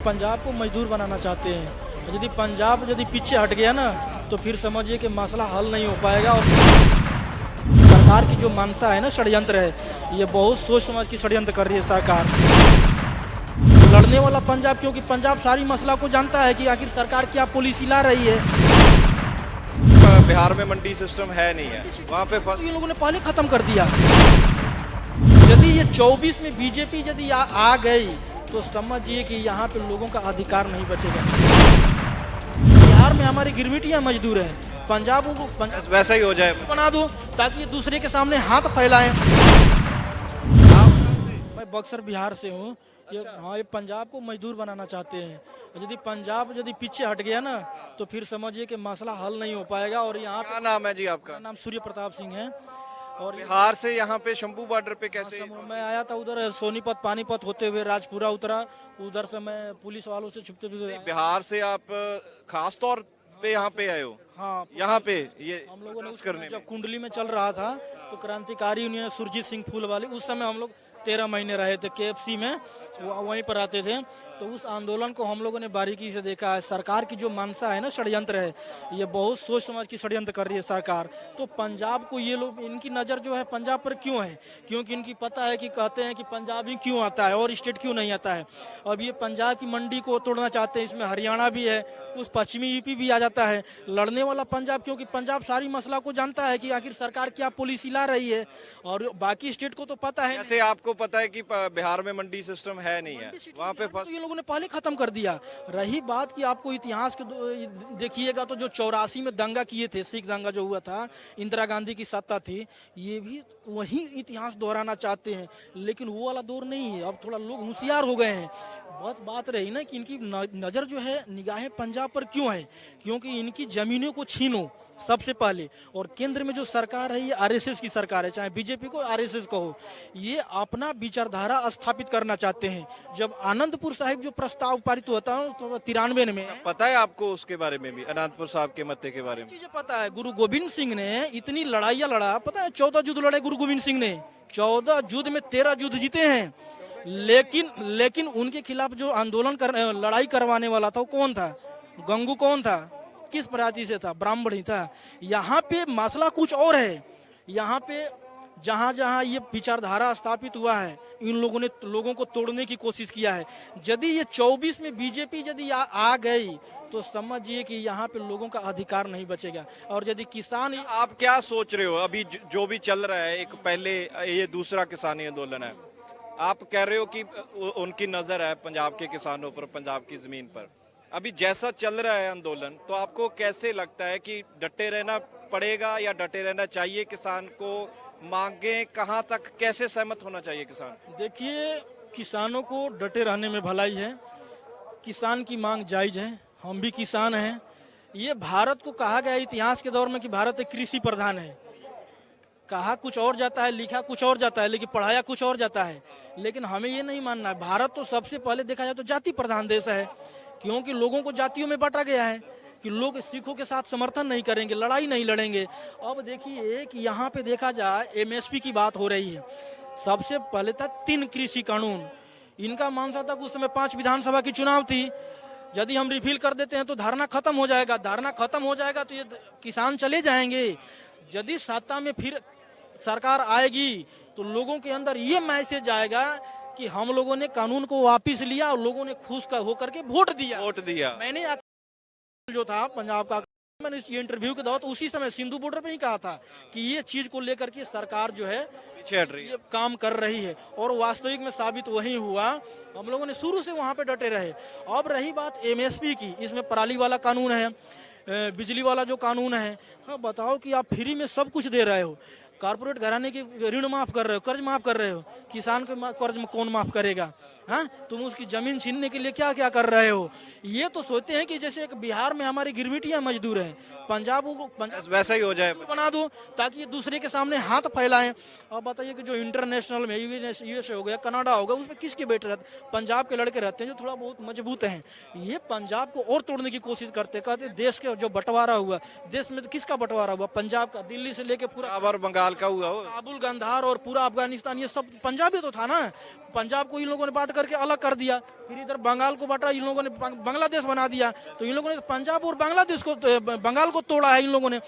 पंजाब को मजदूर बनाना चाहते हैं। यदि पंजाब यदि पीछे हट गया ना तो फिर समझिए कि मसला हल नहीं हो पाएगा। और सरकार की जो मंशा है ना, षड्यंत्र है, ये बहुत सोच समझ के षड्यंत्र कर रही है सरकार। लड़ने वाला पंजाब, क्योंकि पंजाब सारी मसला को जानता है कि आखिर सरकार क्या पॉलिसी ला रही है। बिहार में मंडी सिस्टम है नहीं है, वहाँ पे तो इन लोगों ने पहले खत्म कर दिया। यदि ये 24 में बीजेपी यदि आ गई तो समझिए कि यहाँ पे लोगों का अधिकार नहीं बचेगा। बिहार में हमारी गिरमिटियाँ मजदूर हैं, पंजाब को वैसा ही हो जाए बना दो ताकि ये दूसरे के सामने हाथ फैलाएं। मैं बक्सर बिहार से हूँ। ये पंजाब को मजदूर बनाना चाहते हैं। यदि पंजाब यदि पीछे हट गया ना तो फिर समझिए कि मसला हल नहीं हो पाएगा। और यहाँ क्या नाम है जी आपका? मेरा नाम सूर्य प्रताप सिंह है। और बिहार से यहाँ पे शंभू बॉर्डर पे कैसे? मैं आया था उधर सोनीपत पानीपत होते हुए राजपुरा उतरा, उधर से मैं पुलिस वालों से छुपते हुए बिहार से आप खास तौर पे यहाँ पे आए हो? हाँ, यहाँ पे ये हम लोगों ने करने जब कुंडली में चल रहा था तो क्रांतिकारी यूनियन सुरजीत सिंह फूल वाले, उस समय हम लोग 13 महीने रहे थे KFC में, वहीं पर आते थे। तो उस आंदोलन को हम लोगों ने बारीकी से देखा है। सरकार की जो मंशा है ना, षड्यंत्र है, ये बहुत सोच समझ के षड्यंत्र कर रही है सरकार। तो पंजाब को ये लोग, इनकी नज़र जो है पंजाब पर क्यों है? क्योंकि इनकी पता है कि कहते हैं कि पंजाब ही क्यों आता है और स्टेट क्यों नहीं आता है। अब ये पंजाब की मंडी को तोड़ना चाहते हैं, इसमें हरियाणा भी है, कुछ पश्चिमी यूपी भी आ जाता है। लड़ने वाला पंजाब, क्योंकि पंजाब सारी मसला को जानता है कि आखिर सरकार क्या पॉलिसी ला रही है। और बाकी स्टेट को तो पता है। जैसे आपको पता है कि बिहार में मंडी सिस्टम है नहीं है, वहाँ पे तो ये लोगों ने पहले खत्म कर दिया। रही बात कि आपको इतिहास के देखिएगा तो जो 84 में दंगा किए थे, सिख दंगा जो हुआ था, इंदिरा गांधी की सत्ता थी, ये भी वही इतिहास दोहराना चाहते हैं। लेकिन वो वाला दौर नहीं है, अब थोड़ा लोग होशियार हो गए हैं। बात रही ना कि इनकी नज़र जो है, निगाहें पंजाब पर क्यों है? क्योंकि इनकी जमीनों को छीनो सबसे पहले। और केंद्र में जो सरकार है, ये RSS की सरकार है, चाहे बीजेपी को RSS को हो, ये अपना विचारधारा स्थापित करना चाहते हैं। जब आनंदपुर साहिब जो प्रस्ताव पारित हुआ था 93 में, पता है आपको उसके बारे में भी, अनंतपुर साहब के मते के बारे में? चीजें पता है। गुरु गोविंद सिंह ने इतनी लड़ाइयाँ लड़ा, पता है 14 युद्ध लड़े गुरु गोविंद सिंह ने। 14 युद्ध में 13 युद्ध जीते हैं। लेकिन उनके खिलाफ जो आंदोलन लड़ाई करवाने वाला था वो कौन था? गंगू कौन था? किस प्रजाति से था? ब्राह्मण ही था। यहाँ पे मसला कुछ और है। यहाँ पे जहाँ जहाँ ये विचारधारा स्थापित हुआ है, इन लोगों ने लोगों को तोड़ने की कोशिश किया है। यदि ये 24 में बीजेपी यदि आ गई तो समझिए कि यहाँ पे लोगों का अधिकार नहीं बचेगा। और यदि किसान, आप क्या सोच रहे हो अभी जो भी चल रहा है? एक पहले ये दूसरा किसानी आंदोलन है, आप कह रहे हो कि उनकी नजर है पंजाब के किसानों पर, पंजाब की जमीन पर। अभी जैसा चल रहा है आंदोलन, तो आपको कैसे लगता है कि डटे रहना पड़ेगा या डटे रहना चाहिए? किसान को मांगे कहाँ तक, कैसे सहमत होना चाहिए किसान? देखिए, किसानों को डटे रहने में भलाई है। किसान की मांग जायज है, हम भी किसान हैं। ये भारत को कहा गया इतिहास के दौर में कि भारत एक कृषि प्रधान है। कहा कुछ और जाता है, लिखा कुछ और जाता है, लेकिन पढ़ाया कुछ और जाता है। लेकिन हमें ये नहीं मानना है। भारत तो सबसे पहले देखा जाए तो जाति प्रधान देश है, क्योंकि लोगों को जातियों में बांटा गया है कि लोग सिखों के साथ समर्थन नहीं करेंगे, लड़ाई नहीं लड़ेंगे। अब देखिए कि यहाँ पे देखा जाए MSP की बात हो रही है। सबसे पहले था 3 कृषि कानून। इनका मानसा था उस समय 5 विधानसभा की चुनाव थी। यदि हम रिफिल कर देते हैं तो धारणा खत्म हो जाएगा। धारणा खत्म हो जाएगा तो ये किसान चले जाएंगे। यदि सत्ता में फिर सरकार आएगी तो लोगों के अंदर ये मैसेज आएगा कि हम लोगों ने कानून को वापस लिया और लोगों ने खुश होकर के वोट दिया। मैंने जो था पंजाब का, मैंने इस इंटरव्यू के दौरान उसी समय सिंधु बॉर्डर पे ही कहा था कि ये चीज को लेकर के सरकार जो है पीछे हट रही है, ये काम कर रही है। और वास्तविक में साबित वही हुआ। हम लोगों ने शुरू से वहां पे डटे रहे। अब रही बात MSP की, इसमें पराली वाला कानून है, बिजली वाला जो कानून है। हाँ, बताओ कि आप फ्री में सब कुछ दे रहे हो, कारपोरेट घराने की ऋण माफ कर रहे हो, कर्ज माफ कर रहे हो, किसान के कर्ज कौन माफ करेगा? हाँ, तुम उसकी जमीन छीनने के लिए क्या क्या कर रहे हो? ये तो सोचते हैं कि जैसे एक बिहार में हमारी गिरमिटियां मजदूर हैं, पंजाब वैसा ही हो जाए बना दो ताकि ये दूसरे के सामने हाथ फैलाएं। अब बताइए कि जो इंटरनेशनल में USA हो गया, कनाडा होगा, उसमें किसके बेटे रहते? पंजाब के लड़के रहते हैं जो थोड़ा बहुत मजबूत हैं। ये पंजाब को और तोड़ने की कोशिश करते, कहते देश के जो बंटवारा हुआ, देश में किसका बंटवारा हुआ? पंजाब का। दिल्ली से लेके पूरा और बंगाल बंगाल का हुआ हो। काबुल, गंधार और पूरा अफगानिस्तान ये सब पंजाब ही तो था ना। पंजाब को इन लोगों ने बांट करके अलग कर दिया, फिर इधर बंगाल को बांटा, इन लोगों ने बांग्लादेश बना दिया। तो इन लोगों ने पंजाब और बांग्लादेश को, बंगाल को तोड़ा है इन लोगों ने।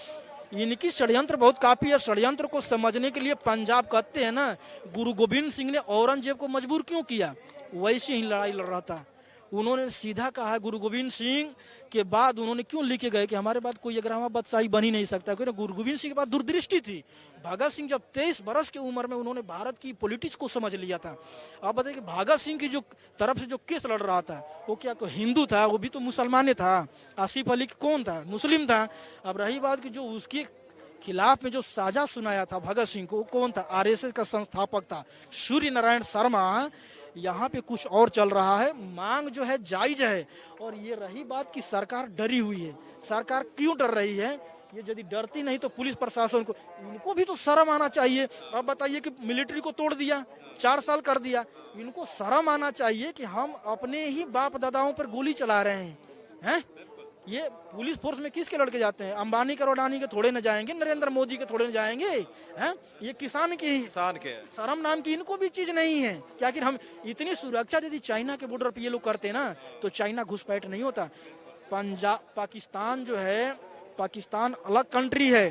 इनकी षड्यंत्र बहुत काफी है। षड्यंत्र को समझने के लिए पंजाब कहते हैं ना, गुरु गोविंद सिंह ने औरंगजेब को मजबूर क्यों किया, वैसे ही लड़ाई लड़ रहा था। उन्होंने सीधा कहा, गुरु गोविंद सिंह के बाद उन्होंने क्यों लिखे गए कि हमारे बाद कोई ग्रामा बादशाही बन ही नहीं सकता, क्योंकि गुरु गोविंद सिंह के पास दूरदृष्टि थी। भगत सिंह जब 23 बरस की उम्र में उन्होंने भारत की पॉलिटिक्स को समझ लिया था। आप बताइए कि भगत सिंह की जो तरफ से जो केस लड़ रहा था वो क्या कोई हिंदू था, वो भी तो मुसलमान था। आसिफ अली कौन था, मुस्लिम था। अब रही बात कि जो उसके खिलाफ में जो साजा सुनाया था भगत सिंह को, कौन था, आरएसएस का संस्थापक था सूर्य नारायण शर्मा। यहाँ पे कुछ और चल रहा है। मांग जो है जायज है। और ये रही बात कि सरकार डरी हुई है। सरकार क्यों डर रही है, ये यदि डरती नहीं तो पुलिस प्रशासन को, इनको भी तो शर्म आना चाहिए। अब बताइए कि मिलिट्री को तोड़ दिया, 4 साल कर दिया, इनको शर्म आना चाहिए कि हम अपने ही बाप दादाओं पर गोली चला रहे हैं। ये पुलिस फोर्स में किसके लड़के जाते हैं, अंबानी के, अडानी के थोड़े न जाएंगे, नरेंद्र मोदी के थोड़े न जाएंगे हैं। ये किसान के ही, किसान के शर्म नाम की इनको भी चीज नहीं है। क्या कि हम इतनी सुरक्षा यदि चाइना के बॉर्डर पे ये लोग करते ना तो चाइना घुसपैठ नहीं होता। पंजाब, पाकिस्तान जो है, पाकिस्तान अलग कंट्री है।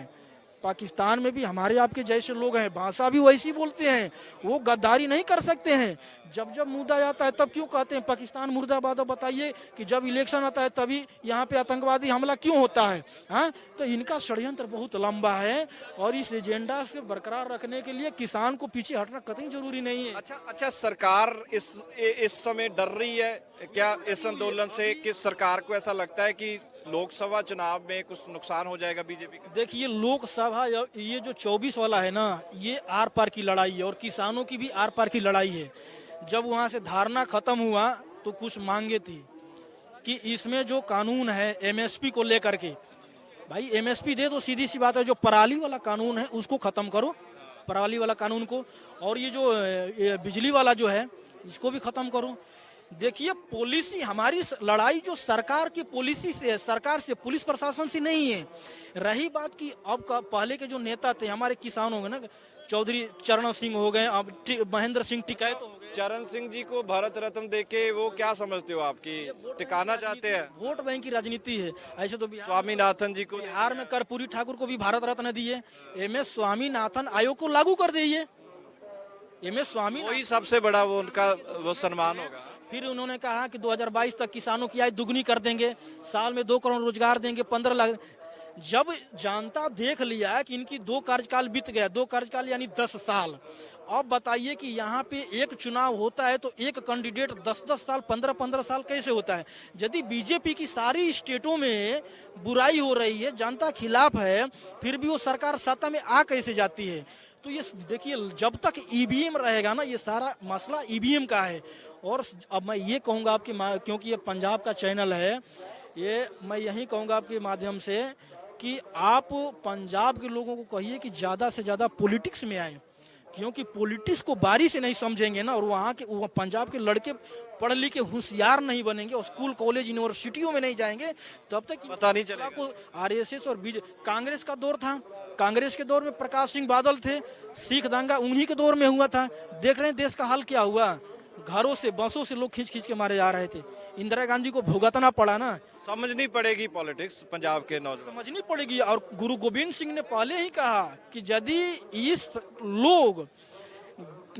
पाकिस्तान में भी हमारे आपके जैसे लोग हैं, भाषा भी वैसी बोलते हैं, वो गद्दारी नहीं कर सकते हैं। जब जब मुद्दा आता है तब क्यों कहते हैं पाकिस्तान मुर्दाबाद। बताइए कि जब इलेक्शन आता है तभी यहाँ पे आतंकवादी हमला क्यों होता है। हाँ, तो इनका षड्यंत्र बहुत लंबा है और इस एजेंडा से बरकरार रखने के लिए किसान को पीछे हटना कतई जरूरी नहीं है। अच्छा, सरकार इस समय डर रही है क्या इस आंदोलन से, कि सरकार को ऐसा लगता है कि लोकसभा चुनाव में कुछ नुकसान हो जाएगा बीजेपी का? देखिए, लोकसभा ये जो 24 वाला है ना, ये आर पार की लड़ाई है और किसानों की भी आर पार की लड़ाई है। जब वहां से धारणा खत्म हुआ तो कुछ मांगे थी कि इसमें जो कानून है एमएसपी को लेकर के, भाई एमएसपी दे दो, सीधी सी बात है। जो पराली वाला कानून है उसको खत्म करो, पराली वाला कानून को। और ये जो बिजली वाला जो है इसको भी खत्म करो। देखिए, पॉलिसी, हमारी लड़ाई जो सरकार की पॉलिसी से है, सरकार से, पुलिस प्रशासन से नहीं है। रही बात की अब पहले के जो नेता थे हमारे किसानों के ना, चौधरी चरण सिंह हो गए, अब महेंद्र सिंह टिकैत हो गए। चरण सिंह जी को भारत रत्न देके वो क्या समझते हो आपकी, टिकाना चाहते हैं? वोट बैंक की राजनीति है। ऐसे तो स्वामीनाथन जी को, बिहार में कर्पूरी ठाकुर को भी भारत रत्न दिए। एमएस स्वामीनाथन आयोग को लागू कर दिए। एमएस स्वामी, वही सबसे बड़ा वो उनका वो सम्मान होगा। फिर उन्होंने कहा कि 2022 तक किसानों की आय दुगनी कर देंगे, साल में 2 करोड़ रोजगार देंगे, 15 लाख। जब जनता देख लिया कि इनकी 2 कार्यकाल बीत गया, 2 कार्यकाल यानी 10 साल, अब बताइए कि यहाँ पे एक चुनाव होता है तो एक कैंडिडेट 10-10 साल, 15-15 साल कैसे होता है। यदि बीजेपी की सारी स्टेटों में बुराई हो रही है, जनता खिलाफ है, फिर भी वो सरकार सत्ता में आ कैसे जाती है। तो ये देखिए, जब तक ईवीएम रहेगा ना, ये सारा मसला ईवीएम का है। और अब मैं ये कहूँगा आपके, क्योंकि ये पंजाब का चैनल है, ये मैं यही कहूँगा आपके माध्यम से कि आप पंजाब के लोगों को कहिए कि ज़्यादा से ज़्यादा पॉलिटिक्स में आए, क्योंकि पॉलिटिक्स को बारी से नहीं समझेंगे ना, और वहाँ के पंजाब के लड़के पढ़ लिख के होशियार नहीं बनेंगे और स्कूल कॉलेज यूनिवर्सिटियों में नहीं जाएंगे, तब तक पता नहीं चलेगा। को आरएसएस और कांग्रेस का दौर था, कांग्रेस के दौर में प्रकाश सिंह बादल थे, सिख दंगा उन्हीं के दौर में हुआ था। देख रहे हैं देश का हाल क्या हुआ, घरों से, बसों से लोग खींच खींच के मारे जा रहे थे। इंदिरा गांधी को भुगतना पड़ा ना। समझनी पड़ेगी पॉलिटिक्स पंजाब के नौजवान, समझनी पड़ेगी। और गुरु गोविंद सिंह ने पहले ही कहा कि यदि इस लोग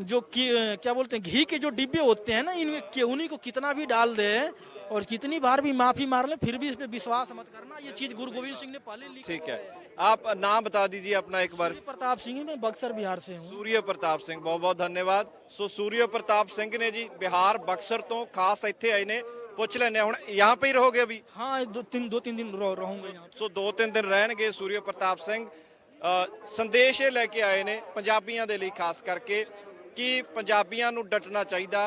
जो क्या बोलते हैं, घी के जो डिब्बे होते हैं ना, इनमें उन्हीं को कितना भी डाल दे और कितनी बार भी माफी मार ले, फिर भी इस पे विश्वास मत करना। ये चीज गुरु गोविंद सिंह ने पहले लिखी। ठीक है, आप नाम बता दीजिए अपना एक बार। सूर्य प्रताप सिंह, मैं बक्सर बिहार से हूँ। सूर्य प्रताप सिंह, बहुत बहुत धन्यवाद। सो सूर्य प्रताप सिंह ने जी बिहार बक्सर तो खास ਇੱਥੇ ਆਏ ਨੇ, ਪੁੱਛ ਲੈਣੇ ਹੁਣ यहाँ पे ही रहोगे अभी? हाँ, 2-3 दिन रहूंगा यहाँ। ਸੋ 2-3 ਦਿਨ ਰਹਿਣਗੇ सूर्य प्रताप सिंह। ਸੰਦੇਸ਼ ਇਹ ਲੈ ਕੇ ਆਏ ਨੇ ਪੰਜਾਬੀਆਂ ਦੇ ਲਈ, ਖਾਸ ਕਰਕੇ ਕਿ ਪੰਜਾਬੀਆਂ ਨੂੰ ਡਟਣਾ ਚਾਹੀਦਾ।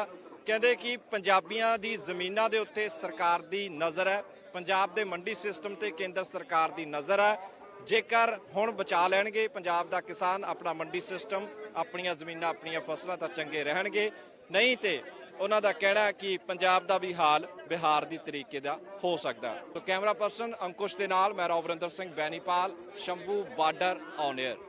ਕਹਿੰਦੇ ਕਿ ਪੰਜਾਬੀਆਂ ਦੀ ਜ਼ਮੀਨਾਂ ਦੇ ਉੱਤੇ ਸਰਕਾਰ ਦੀ ਨਜ਼ਰ ਹੈ, ਪੰਜਾਬ ਦੇ ਮੰਡੀ ਸਿਸਟਮ ਤੇ ਕੇਂਦਰ ਸਰਕਾਰ ਦੀ ਨਜ਼ਰ ਹੈ। ਜੇਕਰ ਹੁਣ ਬਚਾ ਲੈਣਗੇ ਪੰਜਾਬ ਦਾ ਕਿਸਾਨ ਆਪਣਾ ਮੰਡੀ ਸਿਸਟਮ, ਆਪਣੀਆਂ ਜ਼ਮੀਨਾਂ, ਆਪਣੀਆਂ ਫਸਲਾਂ, ਤਾਂ ਚੰਗੇ ਰਹਿਣਗੇ। ਨਹੀਂ ਤੇ ਉਹਨਾਂ ਦਾ ਕਹਿਣਾ ਹੈ ਕਿ ਪੰਜਾਬ ਦਾ ਵੀ ਹਾਲ ਬਿਹਾਰ ਦੀ ਤਰੀਕੇ ਦਾ ਹੋ ਸਕਦਾ। ਤਾਂ ਕੈਮਰਾ ਪਰਸਨ ਅੰਕੁਸ਼ ਦੇ ਨਾਲ ਮੈਂ Ravinder Singh Benipal, Shambhu border on air.